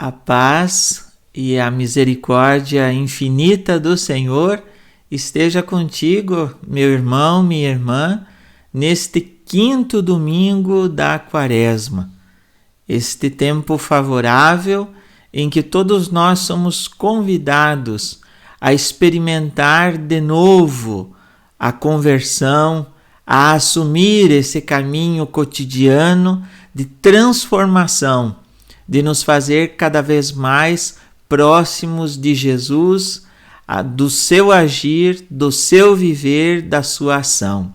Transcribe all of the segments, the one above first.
A paz e a misericórdia infinita do Senhor esteja contigo, meu irmão, minha irmã, neste quinto domingo da Quaresma. Este tempo favorável em que todos nós somos convidados a experimentar de novo a conversão, a assumir esse caminho cotidiano de transformação, de nos fazer cada vez mais próximos de Jesus, do seu agir, do seu viver, da sua ação.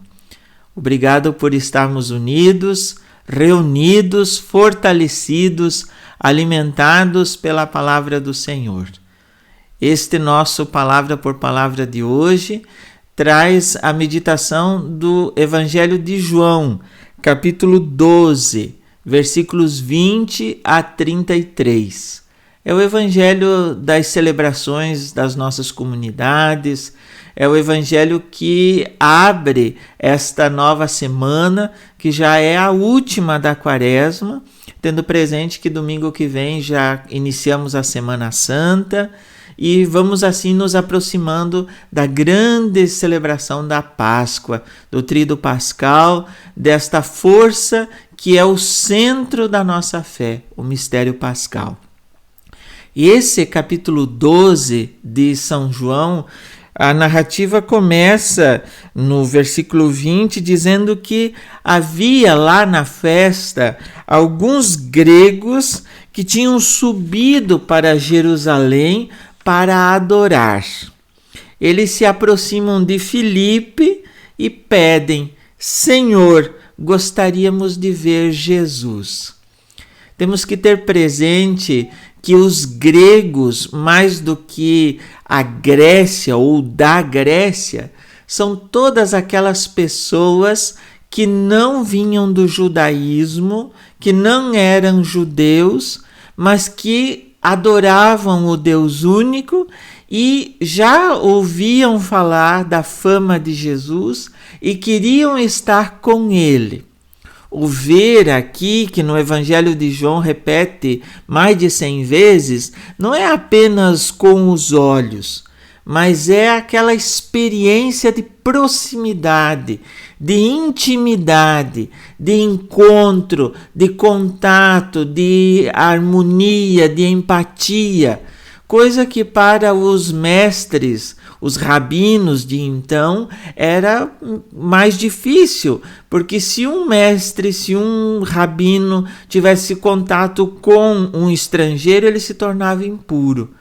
Obrigado por estarmos unidos, reunidos, fortalecidos, alimentados pela palavra do Senhor. Este nosso Palavra por Palavra de hoje traz a meditação do Evangelho de João, capítulo 12, versículos 20 a 33. É o evangelho das celebrações das nossas comunidades, é o evangelho que abre esta nova semana, que já é a última da Quaresma, tendo presente que domingo que vem já iniciamos a Semana Santa e vamos assim nos aproximando da grande celebração da Páscoa, do Tríduo Pascal, desta força que é o centro da nossa fé, o mistério pascal. E esse capítulo 12 de São João, a narrativa começa no versículo 20 dizendo que havia lá na festa alguns gregos que tinham subido para Jerusalém para adorar. Eles se aproximam de Filipe e pedem: Senhor, gostaríamos de ver Jesus. Temos que ter presente que os gregos, mais do que a Grécia ou da Grécia, são todas aquelas pessoas que não vinham do judaísmo, que não eram judeus, mas que adoravam o Deus único e já ouviam falar da fama de Jesus e queriam estar com ele. O ver aqui, que no Evangelho de João repete mais de 100 vezes, não é apenas com os olhos, mas é aquela experiência de proximidade, de intimidade, de encontro, de contato, de harmonia, de empatia, coisa que para os mestres, os rabinos de então, era mais difícil, porque se um mestre, se um rabino tivesse contato com um estrangeiro, ele se tornava impuro.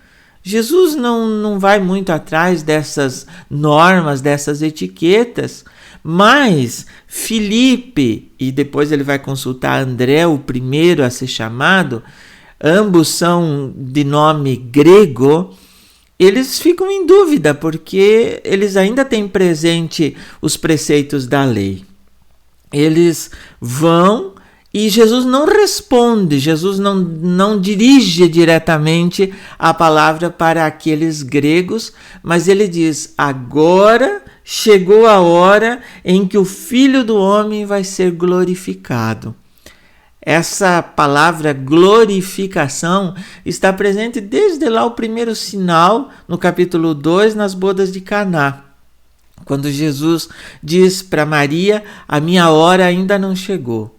Jesus não vai muito atrás dessas normas, dessas etiquetas, mas Filipe, e depois ele vai consultar André, o primeiro a ser chamado, ambos são de nome grego, eles ficam em dúvida, porque eles ainda têm presente os preceitos da lei. Eles vão e Jesus não responde, Jesus não dirige diretamente a palavra para aqueles gregos, mas ele diz: agora chegou a hora em que o Filho do Homem vai ser glorificado. Essa palavra glorificação está presente desde lá o primeiro sinal, no capítulo 2, nas bodas de Caná. Quando Jesus diz para Maria: a minha hora ainda não chegou.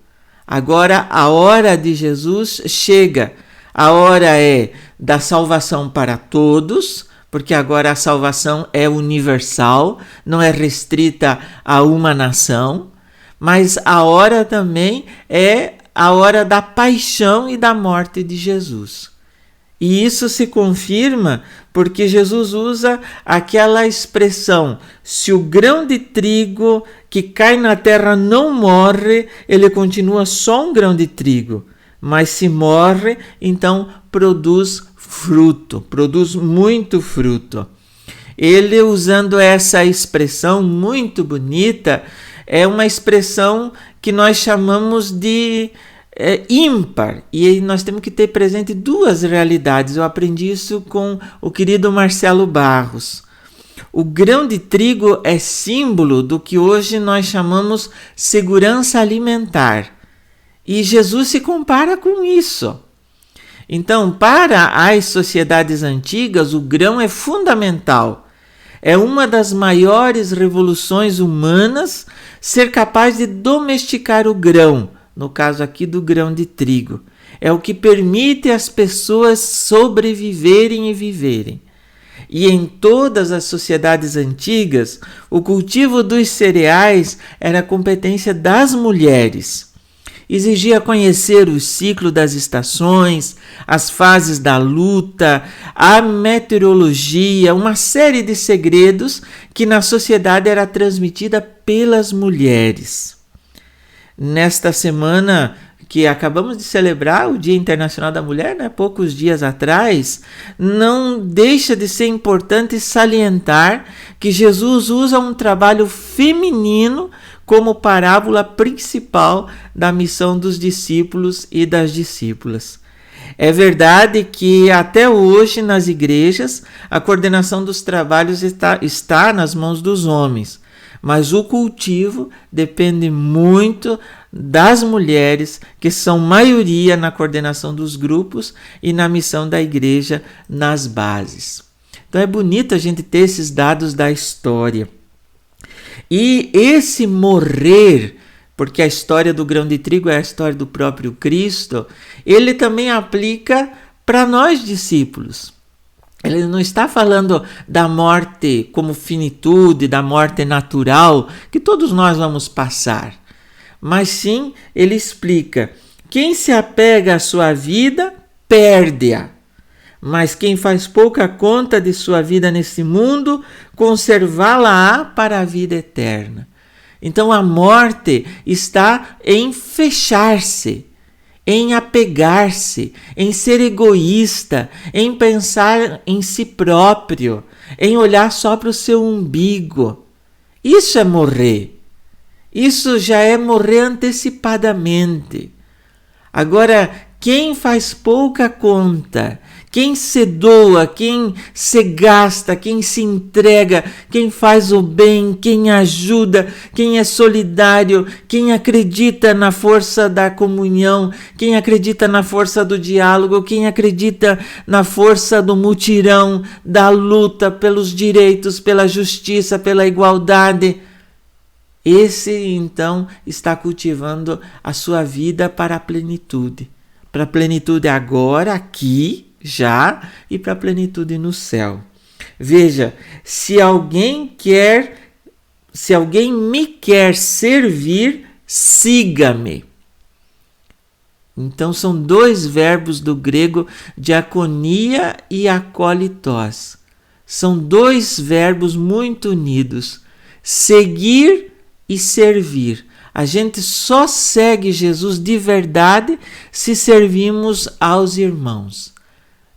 Agora a hora de Jesus chega. A hora é da salvação para todos, porque agora a salvação é universal, não é restrita a uma nação, mas a hora também é a hora da paixão e da morte de Jesus. E isso se confirma porque Jesus usa aquela expressão: se o grão de trigo que cai na terra não morre, ele continua só um grão de trigo. Mas se morre, então produz fruto, produz muito fruto. Ele, usando essa expressão muito bonita, é uma expressão que nós chamamos de ímpar, e nós temos que ter presente duas realidades. Eu aprendi isso com o querido Marcelo Barros. O grão de trigo é símbolo do que hoje nós chamamos segurança alimentar, e Jesus se compara com isso. Então, para as sociedades antigas, o grão é fundamental. É uma das maiores revoluções humanas ser capaz de domesticar o grão, no caso aqui do grão de trigo. É o que permite às pessoas sobreviverem e viverem. E em todas as sociedades antigas, o cultivo dos cereais era competência das mulheres. Exigia conhecer o ciclo das estações, as fases da luta, a meteorologia, uma série de segredos que na sociedade era transmitida pelas mulheres. Nesta semana que acabamos de celebrar, o Dia Internacional da Mulher, poucos dias atrás, não deixa de ser importante salientar que Jesus usa um trabalho feminino como parábola principal da missão dos discípulos e das discípulas. É verdade que até hoje nas igrejas a coordenação dos trabalhos está nas mãos dos homens, mas o cultivo depende muito das mulheres, que são maioria na coordenação dos grupos e na missão da igreja nas bases. Então é bonito a gente ter esses dados da história. E esse morrer, porque a história do grão de trigo é a história do próprio Cristo, ele também aplica para nós discípulos. Ele não está falando da morte como finitude, da morte natural, que todos nós vamos passar. Mas sim, ele explica: quem se apega à sua vida, perde-a. Mas quem faz pouca conta de sua vida nesse mundo, conservá-la-á para a vida eterna. Então a morte está em fechar-se, em apegar-se, em ser egoísta, em pensar em si próprio, em olhar só para o seu umbigo. Isso é morrer. Isso já é morrer antecipadamente. Agora, quem faz pouca conta, quem se doa, quem se gasta, quem se entrega, quem faz o bem, quem ajuda, quem é solidário, quem acredita na força da comunhão, quem acredita na força do diálogo, quem acredita na força do mutirão, da luta pelos direitos, pela justiça, pela igualdade, esse então está cultivando a sua vida para a plenitude. Para a plenitude agora, aqui, já, e para a plenitude no céu. Veja, se alguém me quer servir, siga-me. Então são dois verbos do grego diaconia e acolitós. São dois verbos muito unidos. Seguir e servir. A gente só segue Jesus de verdade se servimos aos irmãos.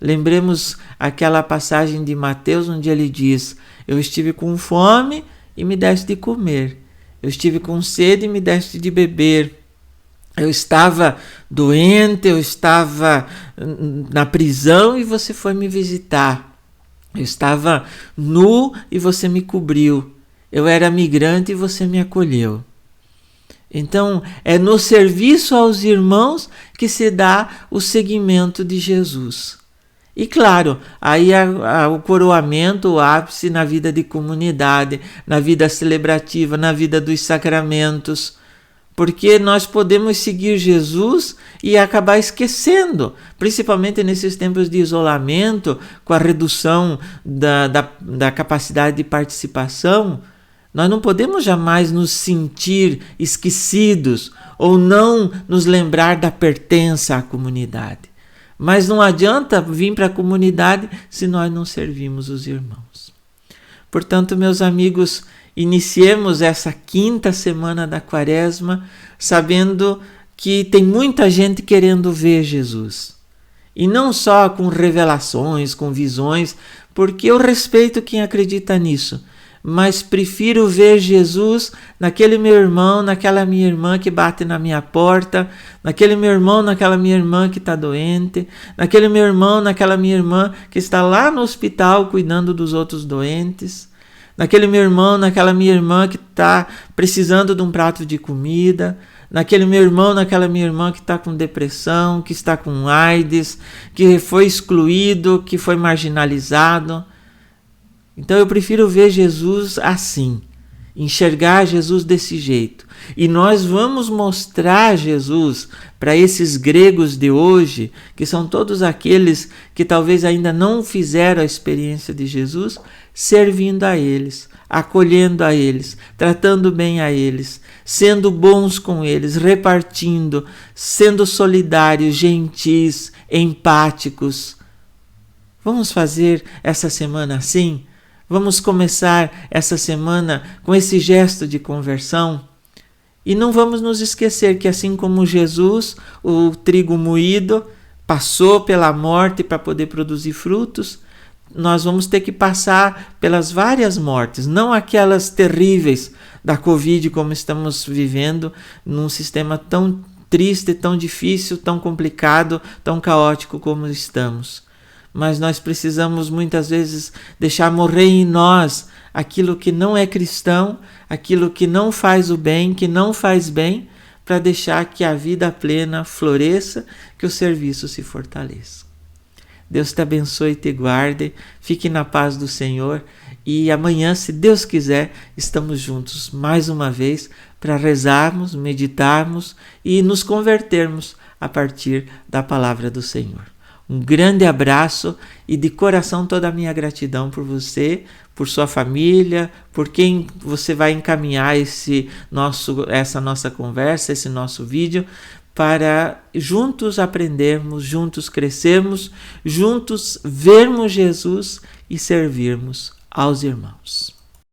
Lembremos aquela passagem de Mateus onde ele diz: eu estive com fome e me deste de comer. Eu estive com sede e me deste de beber. Eu estava doente, eu estava na prisão e você foi me visitar. Eu estava nu e você me cobriu. Eu era migrante e você me acolheu. Então, é no serviço aos irmãos que se dá o seguimento de Jesus. E claro, aí o coroamento, o ápice na vida de comunidade, na vida celebrativa, na vida dos sacramentos. Porque nós podemos seguir Jesus e acabar esquecendo, principalmente nesses tempos de isolamento, com a redução da capacidade de participação. Nós não podemos jamais nos sentir esquecidos ou não nos lembrar da pertença à comunidade. Mas não adianta vir para a comunidade se nós não servimos os irmãos. Portanto, meus amigos, iniciemos essa 5ª semana da Quaresma sabendo que tem muita gente querendo ver Jesus. E não só com revelações, com visões, porque eu respeito quem acredita nisso. Mas prefiro ver Jesus naquele meu irmão, naquela minha irmã que bate na minha porta, naquele meu irmão, naquela minha irmã que está doente, naquele meu irmão, naquela minha irmã que está lá no hospital cuidando dos outros doentes, naquele meu irmão, naquela minha irmã que está precisando de um prato de comida, naquele meu irmão, naquela minha irmã que está com depressão, que está com AIDS, que foi excluído, que foi marginalizado. Então eu prefiro ver Jesus assim, enxergar Jesus desse jeito. E nós vamos mostrar Jesus para esses gregos de hoje, que são todos aqueles que talvez ainda não fizeram a experiência de Jesus, servindo a eles, acolhendo a eles, tratando bem a eles, sendo bons com eles, repartindo, sendo solidários, gentis, empáticos. Vamos fazer essa semana assim? Vamos começar essa semana com esse gesto de conversão? E não vamos nos esquecer que assim como Jesus, o trigo moído, passou pela morte para poder produzir frutos, nós vamos ter que passar pelas várias mortes, não aquelas terríveis da Covid como estamos vivendo, num sistema tão triste, tão difícil, tão complicado, tão caótico como estamos. Mas nós precisamos muitas vezes deixar morrer em nós aquilo que não é cristão, aquilo que não faz o bem, que não faz bem, para deixar que a vida plena floresça, que o serviço se fortaleça. Deus te abençoe e te guarde, fique na paz do Senhor e amanhã, se Deus quiser, estamos juntos mais uma vez para rezarmos, meditarmos e nos convertermos a partir da palavra do Senhor. Um grande abraço e de coração toda a minha gratidão por você, por sua família, por quem você vai encaminhar essa nossa conversa, esse nosso vídeo, para juntos aprendermos, juntos crescermos, juntos vermos Jesus e servirmos aos irmãos.